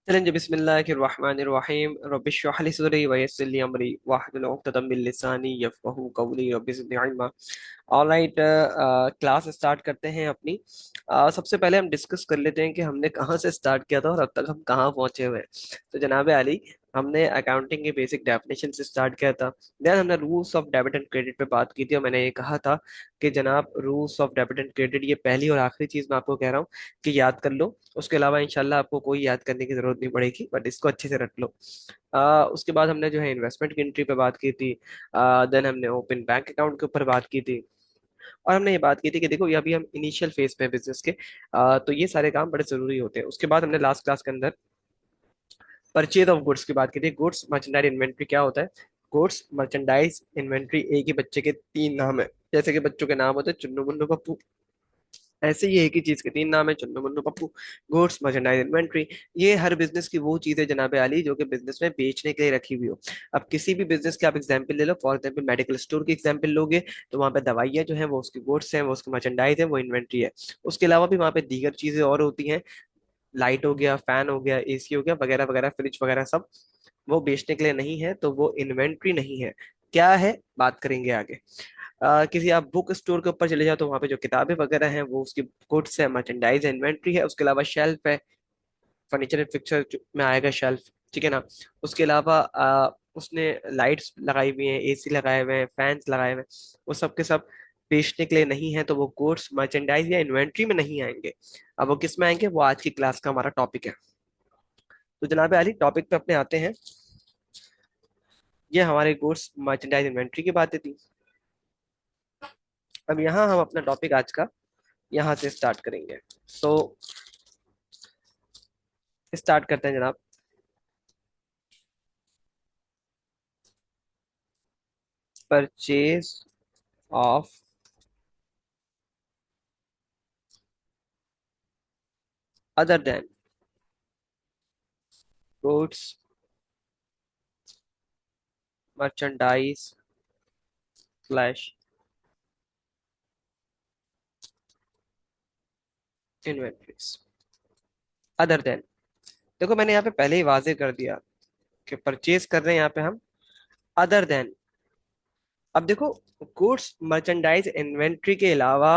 चलें जी बिस्मिल्लाहिर्रहमानिर्रहीम रब्बिश्रह ली सदरी वयस्सिर ली अमरी वाहलुल उक़दतम मिन लिसानी यफ़क़हू क़ौली रब्बि ज़िदनी इल्मा। ऑलराइट, क्लास स्टार्ट करते हैं अपनी। सबसे पहले हम डिस्कस कर लेते हैं कि हमने कहाँ से स्टार्ट किया था और अब तक हम कहाँ पहुंचे हुए हैं। तो जनाब आली, हमने अकाउंटिंग की बेसिक डेफिनेशन से स्टार्ट किया था। देन हमने rules of debit and credit पे बात की थी और मैंने ये कहा था कि जनाब rules of debit and credit ये पहली और आखिरी चीज मैं आपको कह रहा हूँ कि याद कर लो। उसके अलावा इंशाल्लाह आपको कोई याद करने की जरूरत नहीं पड़ेगी, बट इसको अच्छे से रट लो। उसके बाद हमने जो है इन्वेस्टमेंट की एंट्री पे बात की थी। देन हमने ओपन बैंक अकाउंट के ऊपर बात की थी। और हमने ये बात की थी कि देखो ये अभी हम इनिशियल फेज पे बिजनेस के, तो ये सारे काम बड़े जरूरी होते हैं। उसके बाद हमने लास्ट क्लास के अंदर परचेज ऑफ गुड्स की बात की थी। गुड्स मर्चेंडाइज इन्वेंट्री क्या होता है? गुड्स मर्चेंडाइज इन्वेंट्री एक ही बच्चे के तीन नाम है। जैसे कि बच्चों के नाम होते हैं चुन्नू मुन्नू पप्पू, ऐसे ही एक ही चीज के तीन नाम है, Chunnu Munnu Pappu. Goods merchandise inventory, ये हर बिजनेस की वो चीज है जनाब आली जो कि बिजनेस में बेचने के लिए रखी हुई हो। अब किसी भी बिजनेस के आप एग्जांपल ले लो, फॉर एग्जांपल मेडिकल स्टोर की एग्जांपल लोगे तो वहां पे दवाइयाँ जो है वो उसकी गुड्स हैं, वो उसकी मर्चेंडाइज है, वो इन्वेंट्री है। उसके अलावा भी वहां पे दीगर चीजें और होती हैं। लाइट हो गया, फैन हो गया, एसी हो गया, वगैरह वगैरह, फ्रिज वगैरह सब वो बेचने के लिए नहीं है, तो वो इन्वेंट्री नहीं है। क्या है बात करेंगे आगे। किसी आप बुक स्टोर के ऊपर चले जाओ तो वहां पे जो किताबें वगैरह हैं वो उसकी गुड्स है, मर्चेंडाइज है, इन्वेंट्री है। उसके अलावा शेल्फ है, फर्नीचर एंड फिक्सर में आएगा शेल्फ, ठीक है ना। उसके अलावा उसने लाइट्स लगाई हुई हैं, एसी लगाए हुए हैं, फैंस लगाए हुए हैं, वो सब के सब बेचने के लिए नहीं है, तो वो गुड्स मर्चेंडाइज या इन्वेंट्री में नहीं आएंगे। अब वो किस में आएंगे, वो आज की क्लास का हमारा टॉपिक है। तो जनाब आली, टॉपिक पे अपने आते हैं। ये हमारे गुड्स मर्चेंडाइज इन्वेंट्री की बातें थी। अब यहाँ हम अपना टॉपिक आज का यहाँ से स्टार्ट करेंगे। सो स्टार्ट करते हैं जनाब। Purchase of other than goods merchandise slash inventories. Other than, देखो मैंने यहाँ पे पहले ही वाजे कर दिया कि परचेज कर रहे हैं यहाँ पे हम अदर देन। अब देखो, गुड्स मर्चेंडाइज इन्वेंट्री के अलावा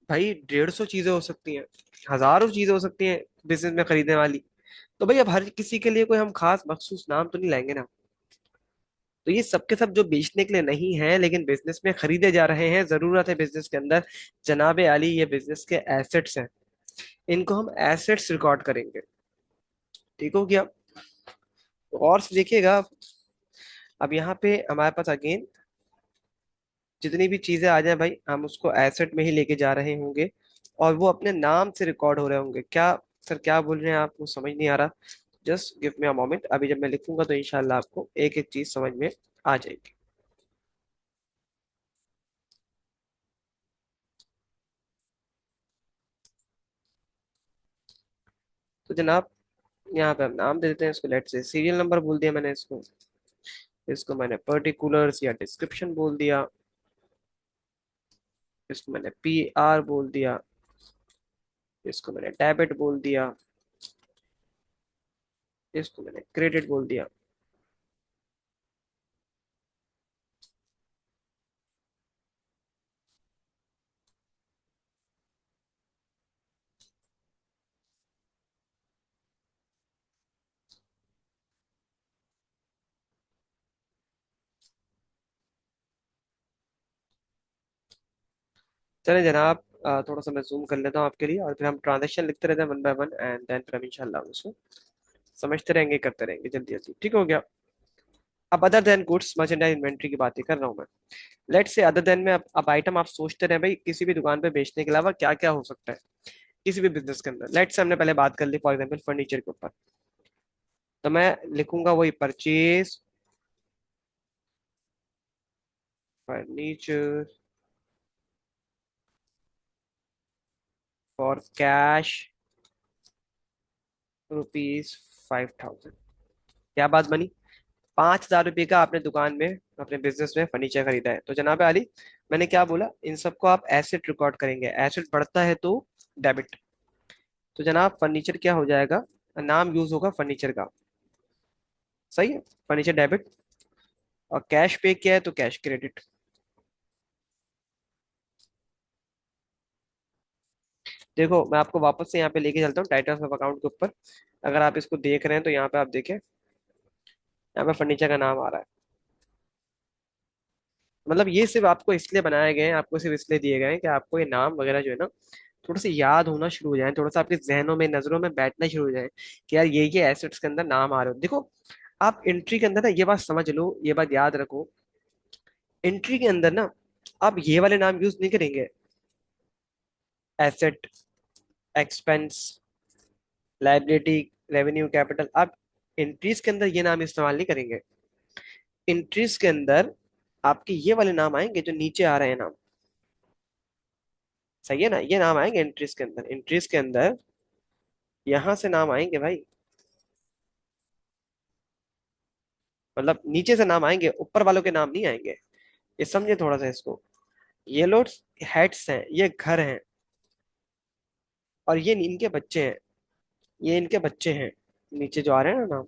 भाई 150 चीजें हो सकती हैं, हजारों चीजें हो सकती हैं बिजनेस में खरीदने वाली। तो भाई अब हर किसी के लिए कोई हम खास मखसूस नाम तो नहीं लाएंगे ना। तो ये सब के सब जो बेचने के लिए नहीं है लेकिन बिजनेस में खरीदे जा रहे हैं, जरूरत है बिजनेस के अंदर, जनाबे आली ये बिजनेस के एसेट्स हैं। इनको हम एसेट्स रिकॉर्ड करेंगे। ठीक हो गया? तो और से देखिएगा, अब यहाँ पे हमारे पास अगेन जितनी भी चीजें आ जाए भाई हम उसको एसेट में ही लेके जा रहे होंगे और वो अपने नाम से रिकॉर्ड हो रहे होंगे। क्या सर, क्या बोल रहे हैं आपको समझ नहीं आ रहा? Just give me a moment, अभी जब मैं लिखूंगा तो इंशाल्लाह आपको एक एक चीज समझ में आ जाएगी। तो जनाब यहाँ पे हम नाम दे देते हैं इसको, लेट से सीरियल नंबर बोल दिया मैंने इसको। इसको मैंने पर्टिकुलर्स या डिस्क्रिप्शन बोल दिया। इसको मैंने पी आर बोल दिया। इसको मैंने डेबिट बोल दिया। इसको मैंने क्रेडिट बोल दिया। चले जनाब, थोड़ा सा मैं जूम कर लेता हूँ आपके लिए और फिर हम ट्रांजेक्शन लिखते रहते हैं one by one, and then फिर हम इंशाल्लाह उसको समझते रहेंगे, करते रहेंगे जल्दी जल्दी। ठीक हो गया? अब other than goods merchandise inventory की बातें कर रहा हूँ मैं। लेट से अदर देन में अब आइटम आप सोचते रहे भाई किसी भी दुकान पे बेचने के अलावा क्या क्या हो सकता है किसी भी बिजनेस के अंदर। लेट से हमने पहले बात कर ली फॉर एग्जाम्पल फर्नीचर के ऊपर, तो मैं लिखूंगा वही परचेज फर्नीचर फॉर कैश ₹5,000। क्या बात बनी? 5,000 रुपये का आपने दुकान में अपने बिजनेस में फर्नीचर खरीदा है। तो जनाब आली, मैंने क्या बोला, इन सबको आप एसेट रिकॉर्ड करेंगे। एसेट बढ़ता है तो डेबिट। तो जनाब फर्नीचर क्या हो जाएगा, नाम यूज होगा फर्नीचर का। सही है, फर्नीचर डेबिट। और कैश पे किया है तो कैश क्रेडिट। देखो मैं आपको वापस से यहाँ पे लेके चलता हूँ टाइटल्स ऑफ अकाउंट के ऊपर। अगर आप इसको देख रहे हैं तो यहाँ पे आप देखें, यहाँ पे फर्नीचर का नाम आ रहा है। मतलब ये सिर्फ आपको इसलिए बनाए गए हैं, आपको सिर्फ इसलिए दिए गए हैं कि आपको ये नाम वगैरह जो है ना थोड़ा सा याद होना शुरू हो जाए, थोड़ा सा आपके जहनों में नजरों में बैठना शुरू हो जाए कि यार ये एसेट्स के अंदर नाम आ रहे हो। देखो आप एंट्री के अंदर ना ये बात समझ लो, ये बात याद रखो, एंट्री के अंदर ना आप ये वाले नाम यूज नहीं करेंगे, asset, expense, liability, revenue, capital. आप एंट्रीज के अंदर ये नाम इस्तेमाल नहीं करेंगे। एंट्रीज के अंदर आपके ये वाले नाम आएंगे जो नीचे आ रहे हैं नाम। सही है ना, ये नाम आएंगे एंट्रीज के अंदर, एंट्रीज के अंदर यहां से नाम आएंगे भाई। मतलब नीचे से नाम आएंगे, ऊपर वालों के नाम नहीं आएंगे। ये समझे थोड़ा सा इसको। ये लोग हेड्स हैं, ये घर हैं, और ये इनके बच्चे हैं, ये इनके बच्चे हैं, नीचे जो आ रहे हैं ना नाम।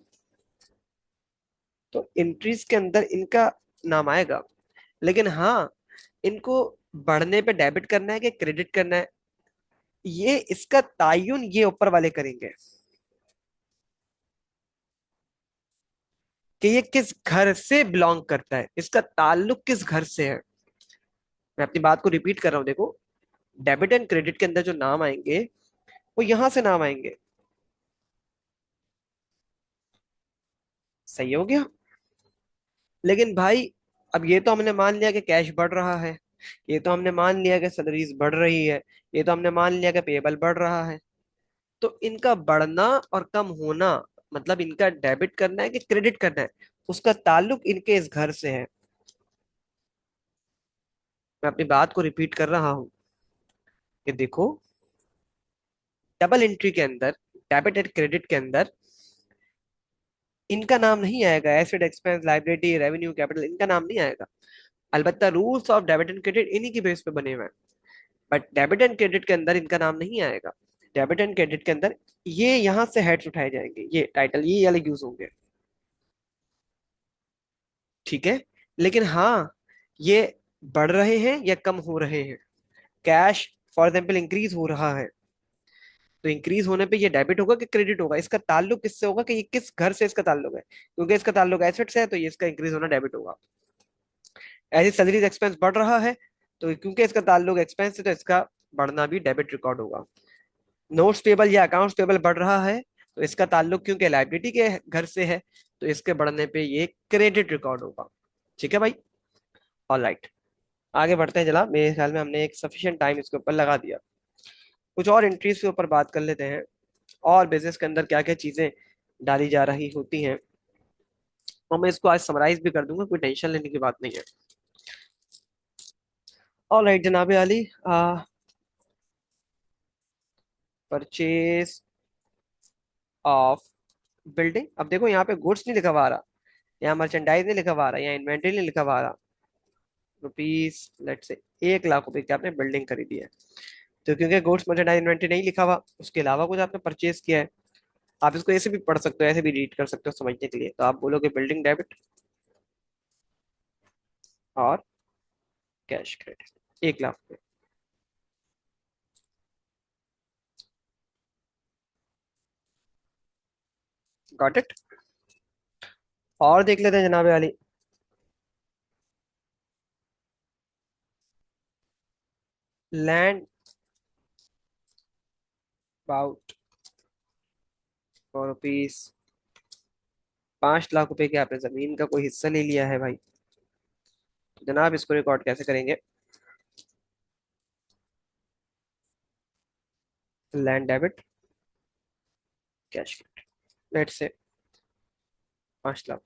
तो एंट्रीज के अंदर इनका नाम आएगा। लेकिन हाँ, इनको बढ़ने पे डेबिट करना है कि क्रेडिट करना है, ये इसका तायुन ये ऊपर वाले करेंगे कि ये किस घर से बिलोंग करता है, इसका ताल्लुक किस घर से है। मैं अपनी बात को रिपीट कर रहा हूं, देखो डेबिट एंड क्रेडिट के अंदर जो नाम आएंगे वो यहां से नाम आएंगे। सही हो गया। लेकिन भाई अब ये तो हमने मान लिया कि कैश बढ़ रहा है, ये तो हमने मान लिया कि सैलरीज बढ़ रही है, ये तो हमने मान लिया कि पेबल बढ़ रहा है। तो इनका बढ़ना और कम होना, मतलब इनका डेबिट करना है कि क्रेडिट करना है, उसका ताल्लुक इनके इस घर से है। मैं अपनी बात को रिपीट कर रहा हूं कि देखो, डबल एंट्री के अंदर, डेबिट एंड क्रेडिट के अंदर इनका नाम नहीं आएगा, asset, expense, liability, revenue, capital, इनका नाम नहीं आएगा। अलबत्ता rules of debit and credit इन्हीं की बेस पे बने हुए हैं, बट डेबिट एंड क्रेडिट के अंदर इनका नाम नहीं आएगा। डेबिट एंड क्रेडिट के अंदर ये यहां से हेड्स उठाए जाएंगे, ये टाइटल ये वाले यूज होंगे। ठीक है। लेकिन हाँ, ये बढ़ रहे हैं या कम हो रहे हैं। कैश फॉर एग्जाम्पल इंक्रीज हो रहा है, तो इंक्रीज होने पे ये डेबिट होगा कि क्रेडिट होगा, इसका ताल्लुक किससे होगा कि ये किस घर से इसका ताल्लुक है। क्योंकि इसका ताल्लुक एसेट से है तो ये इसका इंक्रीज होना डेबिट होगा। ऐसे सैलरीज एक्सपेंस बढ़ रहा है, तो क्योंकि इसका ताल्लुक एक्सपेंस से तो इसका बढ़ना भी डेबिट रिकॉर्ड होगा। नोट्स पेबल या अकाउंट्स पेबल बढ़ रहा है, तो इसका ताल्लुक क्योंकि लाइबिलिटी के घर से है, तो इसके बढ़ने पे ये क्रेडिट रिकॉर्ड होगा। ठीक है भाई। ऑल राइट, आगे बढ़ते हैं जनाब। मेरे ख्याल में हमने एक सफिशिएंट टाइम इसके ऊपर लगा दिया। कुछ और एंट्रीज के ऊपर बात कर लेते हैं, और बिजनेस के अंदर क्या क्या चीजें डाली जा रही होती हैं, और मैं इसको आज समराइज भी कर दूंगा, कोई टेंशन लेने की बात नहीं है। ऑल राइट जनाब अली, परचेज ऑफ बिल्डिंग। अब देखो यहाँ पे गुड्स नहीं लिखा हुआ आ रहा, यहाँ मर्चेंडाइज नहीं लिखा हुआ आ रहा, यहाँ इन्वेंट्री नहीं लिखा हुआ आ रहा। रुपीज लेट से 1 लाख रुपए की आपने बिल्डिंग खरीदी है, तो क्योंकि गुड्स मर्चेंडाइज इन्वेंट्री नहीं लिखा हुआ, उसके अलावा कुछ आपने परचेज किया है। आप इसको ऐसे भी पढ़ सकते हो, ऐसे भी रीड कर सकते हो समझने के लिए। तो आप बोलोगे बिल्डिंग डेबिट और कैश क्रेडिट 1 लाख रुपए। Got it. और देख लेते हैं जनाब वाली, land about for rupees 5 lakh रुपए की आपने जमीन का कोई हिस्सा ले लिया है भाई। तो जनाब इसको रिकॉर्ड कैसे करेंगे? Land debit, cash credit, let's say 5 lakh.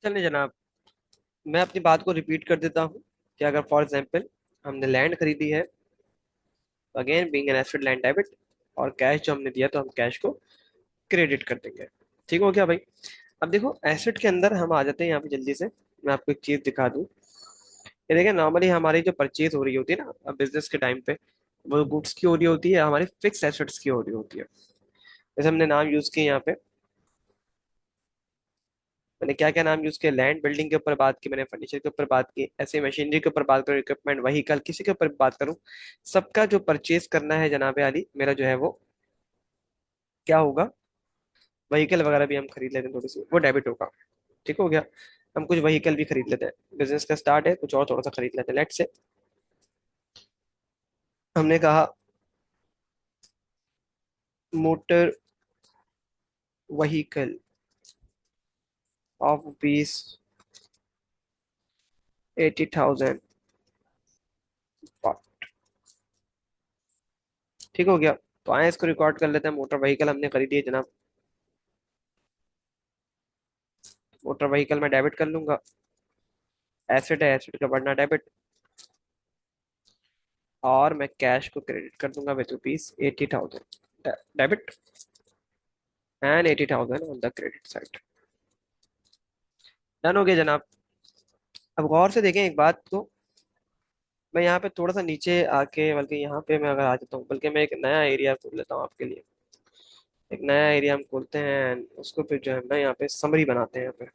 चलिए जनाब, मैं अपनी बात को रिपीट कर देता हूँ कि अगर फॉर एग्जाम्पल हमने लैंड खरीदी है, again being an asset land debit, और कैश जो हमने दिया तो हम कैश को क्रेडिट कर देंगे। ठीक हो गया भाई। अब देखो एसेट के अंदर हम आ जाते हैं यहाँ पे जल्दी से। मैं आपको एक चीज दिखा दूं। ये देखिए नॉर्मली हमारी जो परचेज हो रही होती है ना बिजनेस के टाइम पे, वो गुड्स की हो रही होती है, हमारी फिक्स एसेट्स की हो रही होती है। जैसे हमने नाम यूज किए यहाँ पे, मैंने क्या क्या नाम यूज किया, लैंड बिल्डिंग के ऊपर बात की, मैंने फर्नीचर के ऊपर बात की, ऐसे मशीनरी के ऊपर बात करूँ, इक्विपमेंट व्हीकल किसी के ऊपर बात करूँ, सबका जो परचेज करना है जनाबे अली मेरा जो है वो क्या होगा, व्हीकल वगैरह भी हम खरीद लेते हैं थोड़ी सी, वो डेबिट होगा। ठीक हो गया। हम कुछ व्हीकल भी खरीद लेते हैं, बिजनेस का स्टार्ट है, कुछ और थोड़ा सा खरीद लेते हैं। लेट से हमने कहा मोटर व्हीकल ऑफ रुपीज 80,000। ठीक हो गया। तो आए इसको रिकॉर्ड कर लेते हैं, मोटर व्हीकल हमने खरीदी है जनाब। मोटर व्हीकल में डेबिट कर लूंगा, एसेट है एसेट का बढ़ना डेबिट, और मैं कैश को क्रेडिट कर दूंगा with rupees 80,000 debit and 80,000 on the credit side. Done हो गया जनाब। अब गौर से देखें एक बात को, मैं यहाँ पे थोड़ा सा नीचे आके, बल्कि यहाँ पे मैं अगर आ जाता हूँ, बल्कि मैं एक नया एरिया खोल लेता हूँ आपके लिए। एक नया एरिया हम खोलते हैं and उसको फिर जो है ना यहाँ पे समरी बनाते हैं यहाँ पे।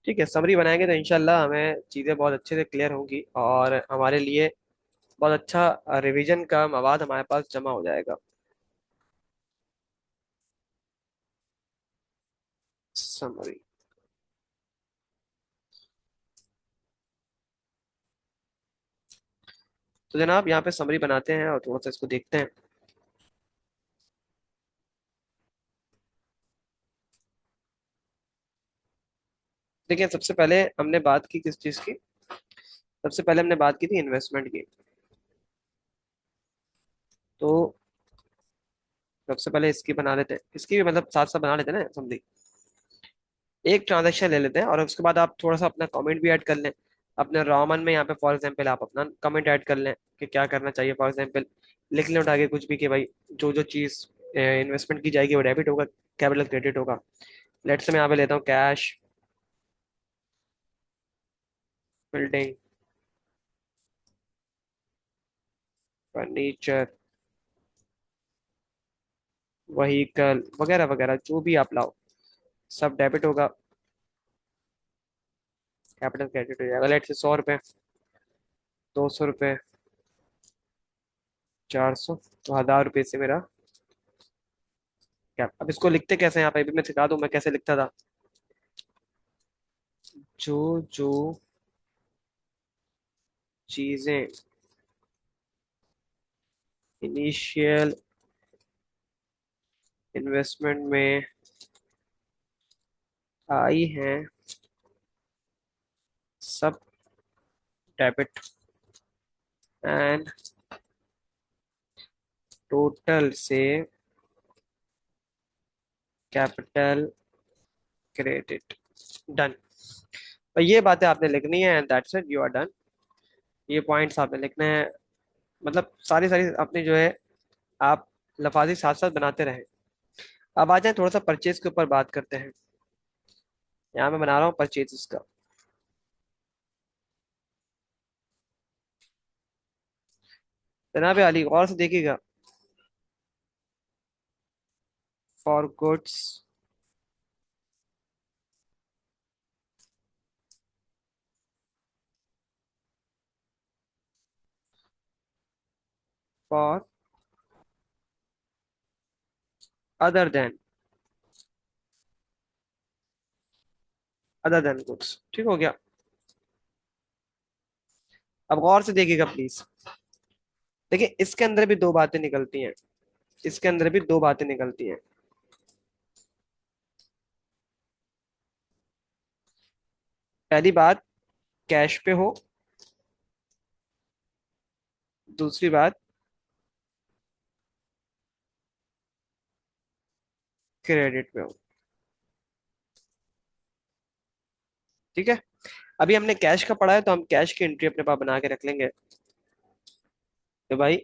ठीक है, समरी बनाएंगे तो इंशाल्लाह हमें चीज़ें बहुत अच्छे से क्लियर होंगी और हमारे लिए बहुत अच्छा रिवीजन का मवाद हमारे पास जमा हो जाएगा। समरी। तो जनाब यहाँ पे समरी बनाते हैं और थोड़ा सा इसको देखते हैं। देखिए सबसे पहले हमने बात की किस चीज़ की, सबसे पहले हमने बात की थी इन्वेस्टमेंट की। तो सबसे पहले इसकी बना लेते हैं, इसकी भी मतलब साथ साथ बना लेते हैं ना समझी। एक ट्रांजेक्शन ले लेते हैं और उसके बाद आप थोड़ा सा अपना कमेंट भी ऐड कर लें अपने रॉमन में। यहाँ पे फॉर एग्जांपल आप अपना कमेंट ऐड कर लें कि क्या करना चाहिए। फॉर एग्जांपल लिख लें उठा के कुछ भी कि भाई जो जो चीज़ इन्वेस्टमेंट की जाएगी वो डेबिट होगा, कैपिटल क्रेडिट होगा। लेट से मैं यहाँ पे लेता हूँ कैश, बिल्डिंग, फर्नीचर, वहीकल वगैरह वगैरह जो भी आप लाओ सब डेबिट होगा, कैपिटल क्रेडिट हो जाएगा। लेट से 100 रुपये, 200 रुपये, 400, तो 1000 रुपये से मेरा क्या। अब इसको लिखते कैसे हैं यहाँ पे भी मैं सिखा दूं मैं कैसे लिखता था। जो जो चीजें इनिशियल इन्वेस्टमेंट में आई हैं सब डेबिट एंड टोटल से कैपिटल क्रेडिट। डन। और ये बातें आपने लिखनी है and that's it, you are done. ये पॉइंट्स आपने लिखने हैं, मतलब सारी सारी आपने जो है आप लफाजी साथ साथ बनाते रहे। अब आ जाए थोड़ा सा परचेज के ऊपर बात करते हैं। यहाँ मैं बना रहा हूँ परचेज का। जनाब अली गौर से देखिएगा, for goods for other than, other than goods. ठीक हो गया। अब गौर से देखिएगा प्लीज। देखिए इसके अंदर भी दो बातें निकलती हैं, इसके अंदर भी दो बातें निकलती हैं। पहली बात कैश पे हो, दूसरी बात क्रेडिट पे हो। ठीक है। अभी हमने कैश का पढ़ा है तो हम कैश की एंट्री अपने पास बना के रख लेंगे कि भाई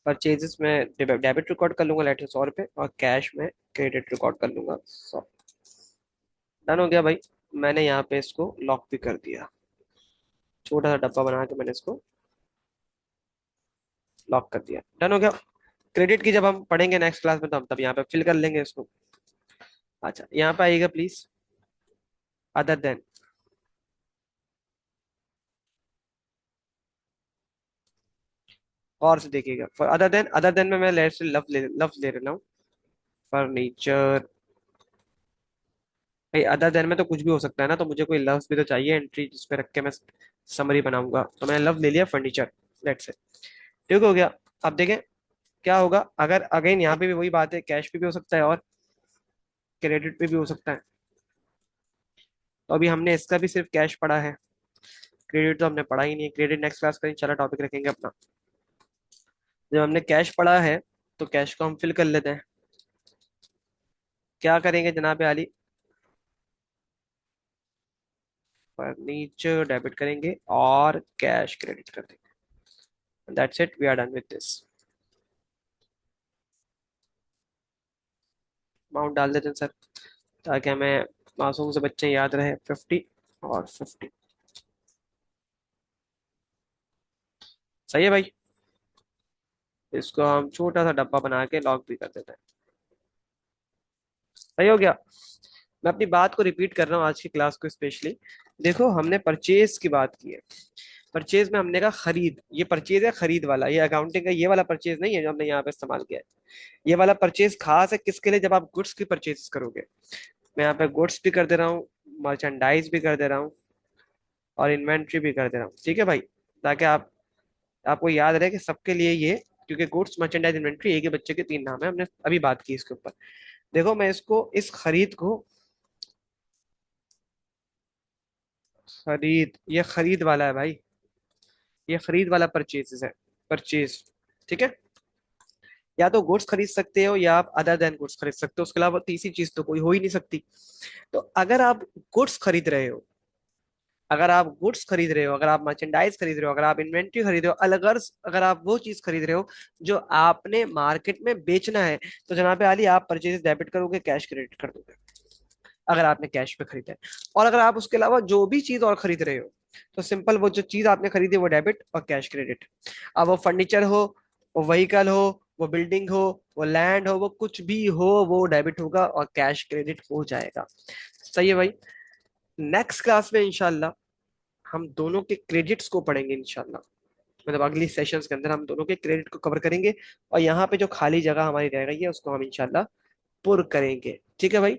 परचेजेस में डेबिट रिकॉर्ड कर लूंगा, लेट से 100 रुपये, और कैश में क्रेडिट रिकॉर्ड कर लूंगा 100। डन हो गया भाई। मैंने यहाँ पे इसको लॉक भी कर दिया, छोटा सा डब्बा बना के मैंने इसको लॉक कर दिया। डन हो गया। क्रेडिट की जब हम पढ़ेंगे नेक्स्ट क्लास में तो हम तब यहाँ पे फिल कर लेंगे इसको। अच्छा, यहाँ पे आइएगा प्लीज। अदर देन, और से देखिएगा, फॉर अदर देन में मैं लेट से लफ्ज ले रहा हूँ। फर्नीचर। भाई अदर देन में तो कुछ भी हो सकता है ना, तो मुझे कोई लफ्ज भी तो चाहिए एंट्री जिसपे रख के मैं समरी बनाऊंगा, तो मैंने लफ्ज ले लिया फर्नीचर। लेट से ठीक हो गया। अब देखें क्या होगा, अगर अगेन यहाँ पे भी वही बात है, कैश पे भी हो सकता है और क्रेडिट पे भी हो सकता है। तो अभी हमने इसका भी सिर्फ कैश पढ़ा है, क्रेडिट तो हमने पढ़ा ही नहीं है। क्रेडिट नेक्स्ट क्लास का इंशाल्लाह टॉपिक रखेंगे अपना। जब हमने कैश पढ़ा है तो कैश को हम फिल कर लेते हैं। क्या करेंगे जनाब आली, फर्नीचर डेबिट करेंगे और कैश क्रेडिट कर देंगे। That's it, we are done with this. Amount डाल देते हैं सर, ताकि हमें मासूम से बच्चे याद रहे, 50 और 50। सही है भाई। इसको हम छोटा सा डब्बा बना के लॉक भी कर देते हैं। सही हो गया। मैं अपनी बात को रिपीट कर रहा हूँ आज की क्लास को स्पेशली। देखो हमने परचेज की बात की है। परचेज में हमने कहा खरीद, ये परचेज है खरीद वाला, ये अकाउंटिंग का ये वाला परचेज नहीं है जो हमने यहाँ पे इस्तेमाल किया है। ये वाला परचेज खास है किसके लिए, जब आप गुड्स की परचेज करोगे। मैं यहाँ पे गुड्स भी कर दे रहा हूँ, मर्चेंडाइज भी कर दे रहा हूँ, और इन्वेंट्री भी कर दे रहा हूँ, ठीक है भाई। ताकि आपको याद रहे कि सबके लिए ये, क्योंकि गुड्स मर्चेंडाइज इन्वेंट्री एक ही बच्चे के 3 नाम है, हमने अभी बात की इसके ऊपर। देखो मैं इसको इस खरीद को, खरीद, ये खरीद वाला है भाई, ये खरीद वाला परचेज है, परचेज। ठीक है। या तो गुड्स खरीद सकते हो या आप अदर देन गुड्स खरीद सकते हो, उसके अलावा तीसरी चीज तो कोई हो ही नहीं सकती। तो अगर आप गुड्स खरीद रहे हो, अगर आप गुड्स खरीद रहे हो, अगर आप मर्चेंडाइज खरीद रहे हो, अगर आप इन्वेंट्री खरीद रहे हो, अलग अगर आप वो चीज खरीद रहे हो जो आपने मार्केट में बेचना है, तो जनाब आली आप परचेज डेबिट करोगे, कैश क्रेडिट कर दोगे, अगर आपने कैश पे खरीदा है। और अगर आप उसके अलावा जो भी चीज और खरीद रहे हो, तो सिंपल वो जो चीज आपने खरीदी वो डेबिट और कैश क्रेडिट। अब वो फर्नीचर हो, वो व्हीकल हो, वो बिल्डिंग हो, वो लैंड हो, वो कुछ भी हो, वो डेबिट होगा और कैश क्रेडिट हो जाएगा। सही है भाई। नेक्स्ट क्लास में इंशाल्लाह हम दोनों के क्रेडिट्स को पढ़ेंगे इंशाल्लाह। मतलब अगली सेशंस के अंदर हम दोनों के क्रेडिट को कवर करेंगे, और यहाँ पे जो खाली जगह हमारी रह गई है उसको हम इंशाल्लाह पुर करेंगे। ठीक है भाई।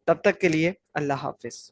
तब तक के लिए अल्लाह हाफिज।